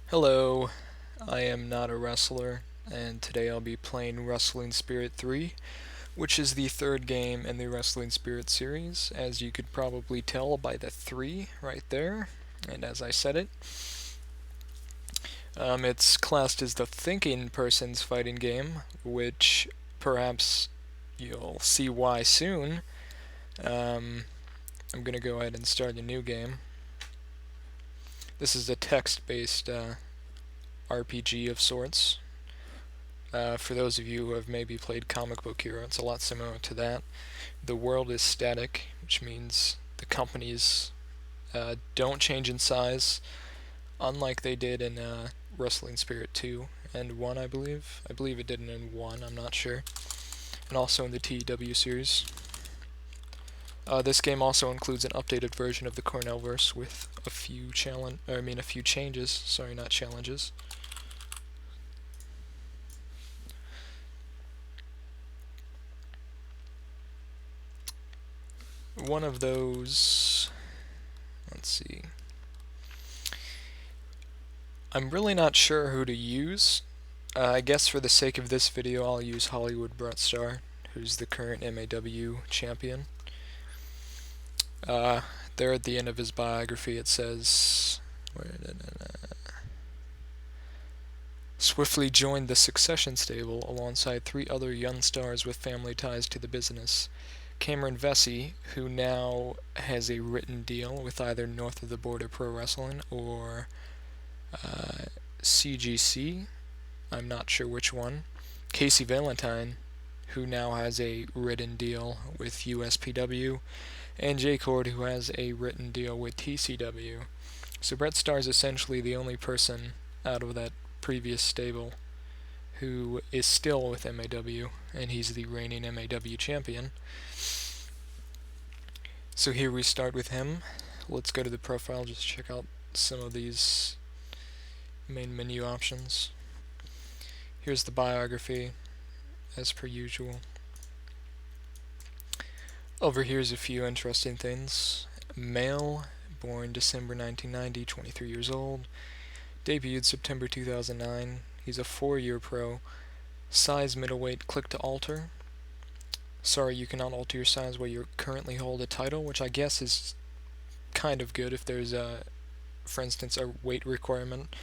Hello, I am not a wrestler, and today I'll be playing Wrestling Spirit 3, which is the third game in the Wrestling Spirit series, as you could probably tell by the 3 right there, and as I said it. It's classed as the thinking person's fighting game, which perhaps you'll see why soon. Um, I'm gonna go ahead and start a new game. This is a text-based RPG of sorts. For those of you who have maybe played Comic Book Hero, it's a lot similar to that. The world is static, which means the companies don't change in size, unlike they did in Wrestling Spirit 2 and 1, I believe. I believe it didn't in 1, I'm not sure. And also in the TW series. This game also includes an updated version of the Cornellverse with a few changes. Sorry, not challenges. One of those. Let's see. I'm really not sure who to use. I guess for the sake of this video, I'll use Hollywood Bret Starr, who's the current MAW champion. Uh, there at the end of his biography, it says, swiftly joined the Succession stable alongside 3 other young stars with family ties to the business. Cameron Vesey, who now has a written deal with either North of the Border Pro Wrestling or CGC. I'm not sure which one. Casey Valentine, who now has a written deal with USPW, and J Cord, who has a written deal with TCW. So Bret Starr is essentially the only person out of that previous stable who is still with MAW, and he's the reigning MAW champion. So here we start with him. Let's go to the profile, just check out some of these main menu options. Here's the biography, as per usual. Over here's a few interesting things. Male, born December 1990, 23 years old. Debuted September 2009. He's a 4-year pro. Size middleweight, click to alter. Sorry, you cannot alter your size while you currently hold a title, which I guess is kind of good if there's for instance, a weight requirement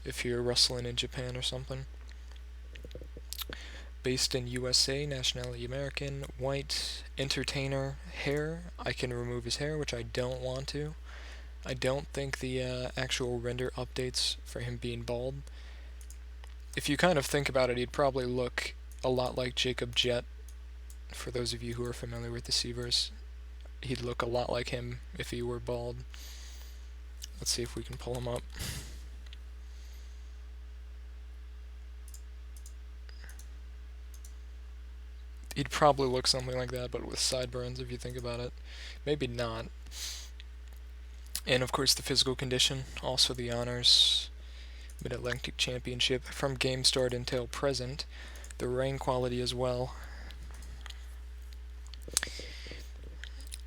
if you're wrestling in Japan or something. Based in USA, nationality American, white, entertainer, hair. I can remove his hair, which I don't want to. I don't think the actual render updates for him being bald. If you kind of think about it, he'd probably look a lot like Jacob Jett. For those of you who are familiar with the Seavers, he'd look a lot like him if he were bald. Let's see if we can pull him up. He'd probably look something like that, but with sideburns if you think about it. Maybe not. And of course the physical condition, also the honors, Mid-Atlantic Championship from game start until present, the ring quality as well.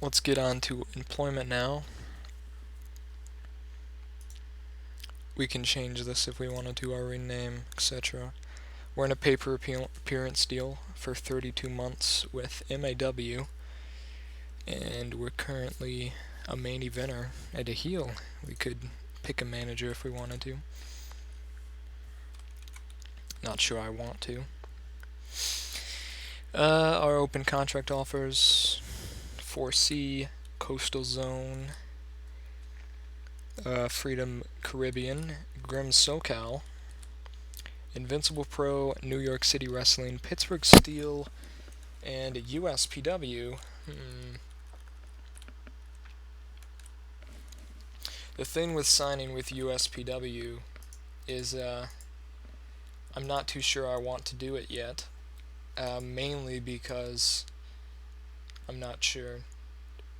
Let's get on to employment now. We can change this if we wanted to, our ring name, etc. We're in a paper appearance deal for 32 months with MAW, and we're currently a main eventer and a heel. We could pick a manager if we wanted to. Not sure I want to. Our open contract offers 4C, Coastal Zone, Freedom Caribbean, Grim SoCal, Invincible Pro, New York City Wrestling, Pittsburgh Steel, and USPW. The thing with signing with USPW is I'm not too sure I want to do it yet, mainly because I'm not sure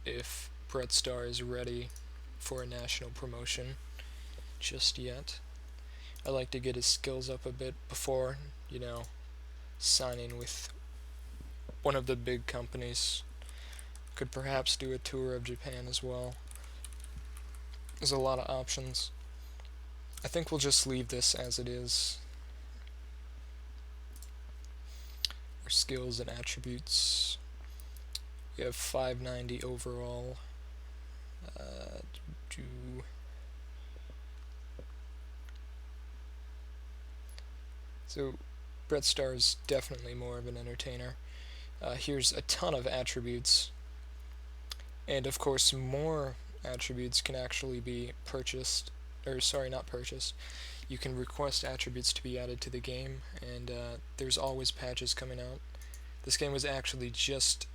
if Bret Starr is ready for a national promotion just yet. I like to get his skills up a bit before, signing with one of the big companies. Could perhaps do a tour of Japan as well. There's a lot of options. I think we'll just leave this as it is. Our skills and attributes. We have 590 overall. So Bret Starr is definitely more of an entertainer. Here's a ton of attributes, and of course more attributes can actually be purchased, or sorry, not purchased. You can request attributes to be added to the game, and there's always patches coming out. This game was actually just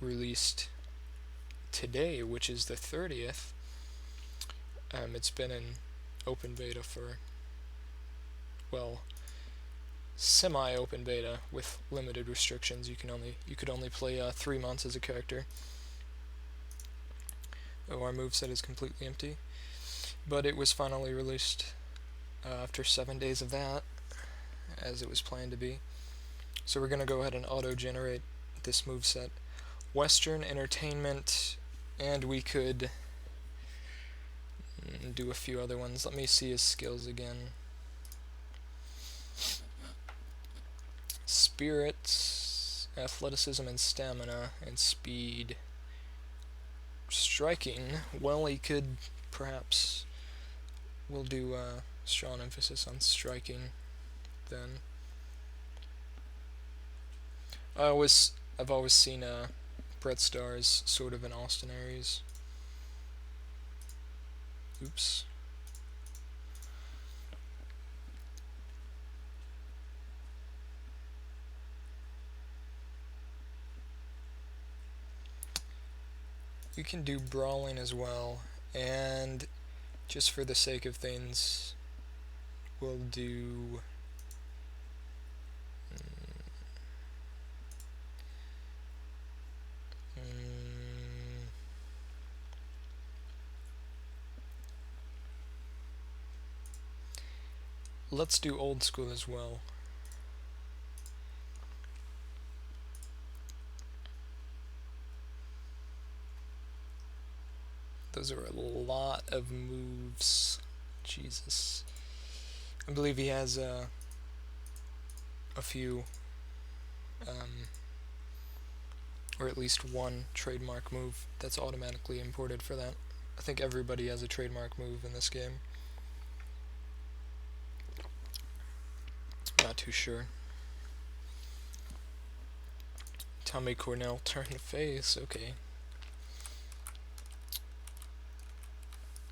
released today, which is the 30th. It's been in open beta for, well, semi-open beta with limited restrictions. You could only play 3 months as a character. Oh, our moveset is completely empty, but it was finally released after 7 days of that, as it was planned to be. So we're gonna go ahead and auto-generate this moveset. Western entertainment, and we could do a few other ones. Let me see his skills again. Spirit, athleticism and stamina, and speed. Striking, well, he could perhaps, we'll do strong emphasis on striking then. I've always seen Bret Starr as sort of an Austin Aries. Oops. You can do brawling as well, and just for the sake of things, we'll do let's do old school as well. Those are a lot of moves. Jesus. I believe he has a few, or at least one trademark move that's automatically imported for that. I think everybody has a trademark move in this game. Not too sure. Tommy Cornell turn face, okay.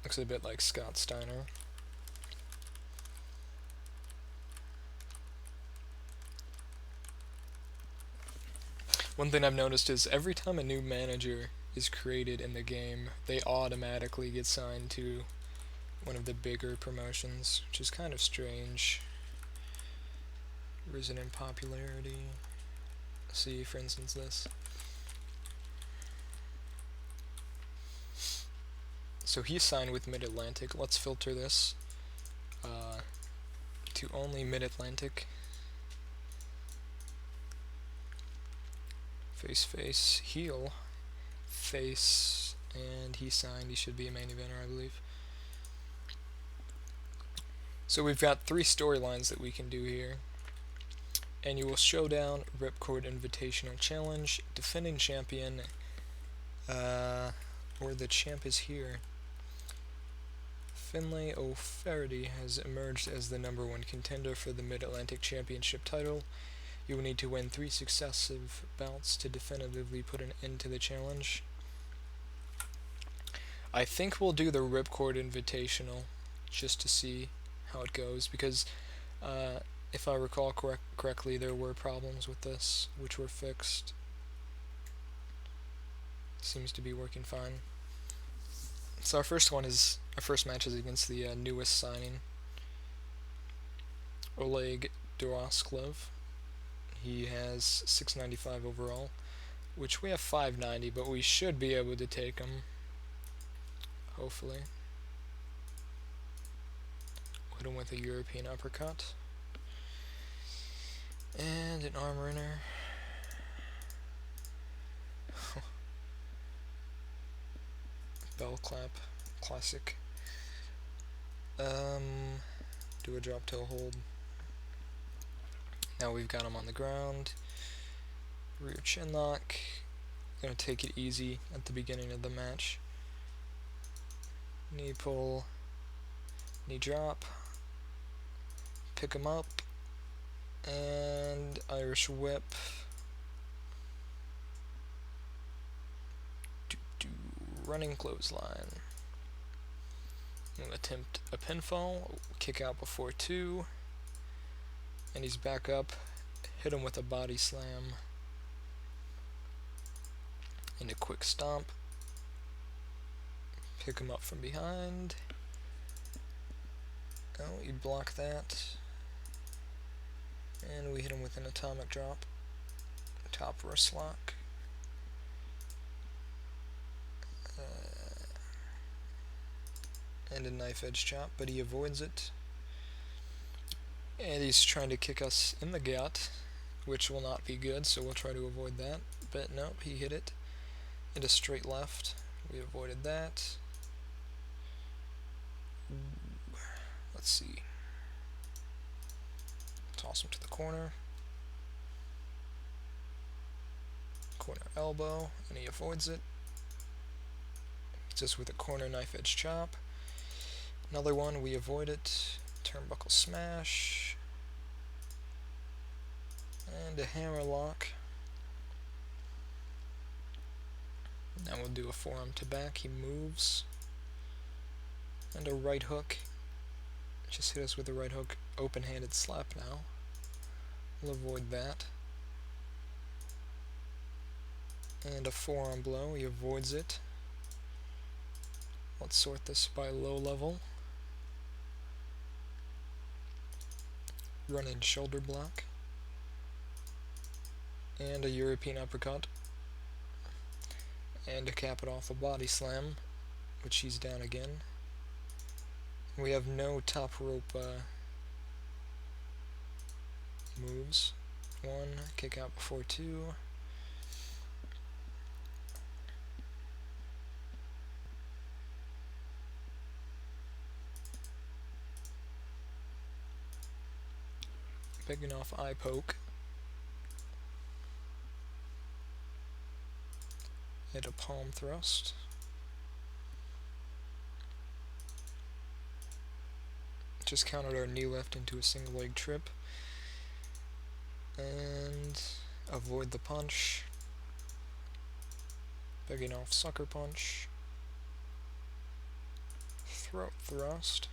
Looks a bit like Scott Steiner. One thing I've noticed is every time a new manager is created in the game, they automatically get signed to one of the bigger promotions, which is kind of strange. Risen in popularity. See, for instance, this. So he's signed with Mid-Atlantic. Let's filter this to only Mid-Atlantic. Face, heal, face, and he signed. He should be a main eventer, I believe. So we've got 3 storylines that we can do here. Annual Showdown, Rip Chord Invitational Challenge, Defending Champion, or the champ is here. Finlay O'Flaherty has emerged as the #1 contender for the Mid-Atlantic Championship title. You will need to win 3 successive bouts to definitively put an end to the challenge. I think we'll do the Rip Chord Invitational just to see how it goes, because if I recall correctly, there were problems with this, which were fixed. Seems to be working fine. So our first match is against the newest signing, Oleg Dorosklov. He has 695 overall, which we have 590, but we should be able to take him, hopefully. Hit him with a European uppercut. And an arm runner. Bell clap, classic. Do a drop toe hold. Now we've got him on the ground. Rear chin lock. Gonna take it easy at the beginning of the match. Knee pull. Knee drop. Pick him up. And Irish whip. Running clothesline. I'm gonna attempt a pinfall. Kick out before 2. And he's back up. Hit him with a body slam. And a quick stomp. Pick him up from behind. Oh, you block that. And we hit him with an atomic drop. Top wrist lock. And a knife edge chop, but he avoids it. And he's trying to kick us in the gut, which will not be good, so we'll try to avoid that. But nope, he hit it. And a straight left. We avoided that. Let's see. Toss him to the corner. Corner elbow, and he avoids it. Just with a corner knife edge chop. Another one, we avoid it. Turnbuckle smash. And a hammer lock. Now we'll do a forearm to back. He moves. And a right hook. Just hit us with a right hook. Open-handed slap now. We'll avoid that. And a forearm blow. He avoids it. Let's sort this by low level. Running shoulder block. And a European uppercut. And to cap it off, a body slam, which he's down again. We have no top rope moves. 1, kick out before 2. Picking off eye poke. Hit a palm thrust. Just countered our knee lift into a single leg trip. And avoid the punch. Picking off sucker punch. Throat thrust.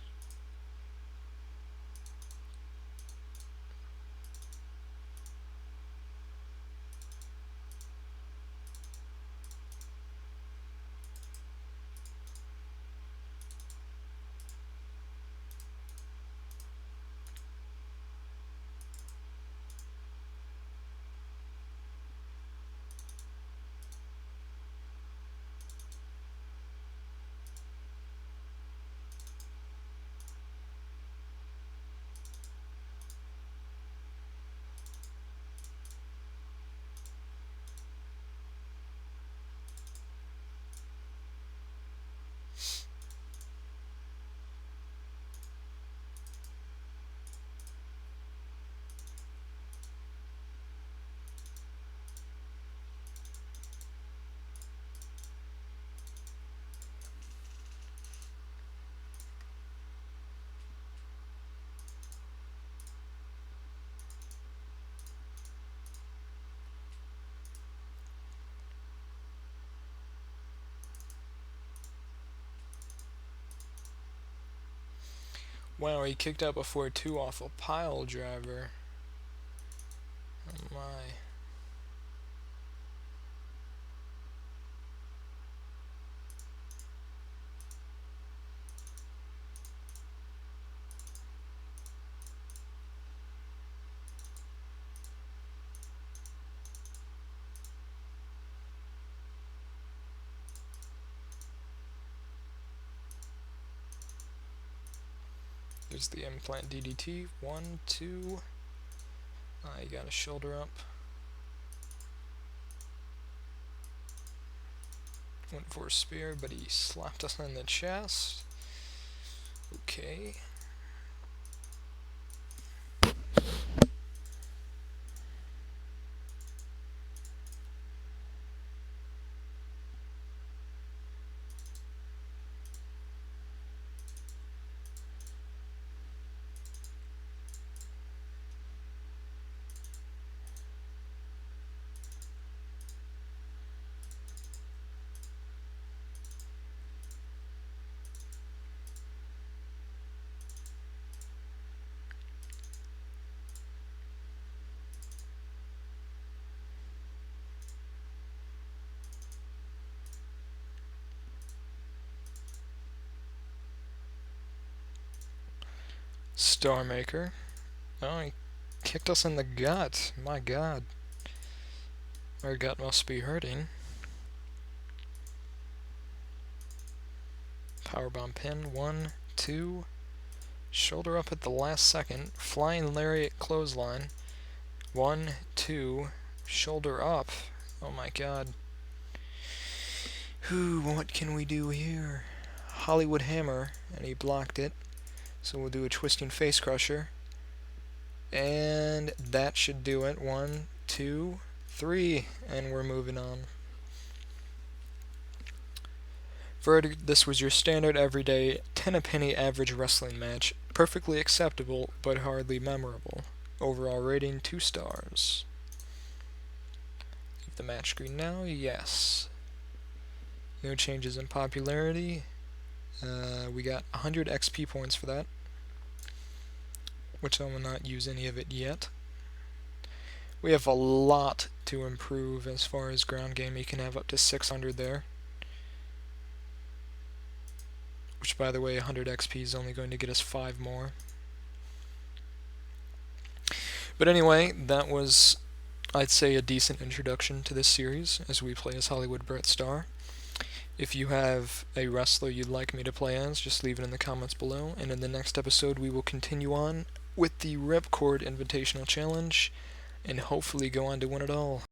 Wow, he kicked out before 2 off a pile driver. Oh my. There's the implant DDT. 1, 2. You got a shoulder up. Went for a spear, but he slapped us in the chest. Okay. Star Maker. Oh, he kicked us in the gut. My god. Our gut must be hurting. Powerbomb pin. 1, 2. Shoulder up at the last second. Flying lariat clothesline. 1, 2. Shoulder up. Oh my god. What can we do here? Hollywood hammer. And he blocked it. So we'll do a twisting face crusher. And that should do it. 1, 2, 3. And we're moving on. Verdict: this was your standard everyday 10 a penny average wrestling match. Perfectly acceptable, but hardly memorable. Overall rating 2 stars. Leave the match screen now. Yes. No changes in popularity. We got 100 XP points for that, which I will not use any of it yet. We have a lot to improve as far as ground game. You can have up to 600 there. Which, by the way, 100 XP is only going to get us 5 more. But anyway, that was, I'd say, a decent introduction to this series as we play as Hollywood Bret Starr. If you have a wrestler you'd like me to play as, just leave it in the comments below, and in the next episode we will continue on with the Rip Chord Invitational Challenge, and hopefully go on to win it all.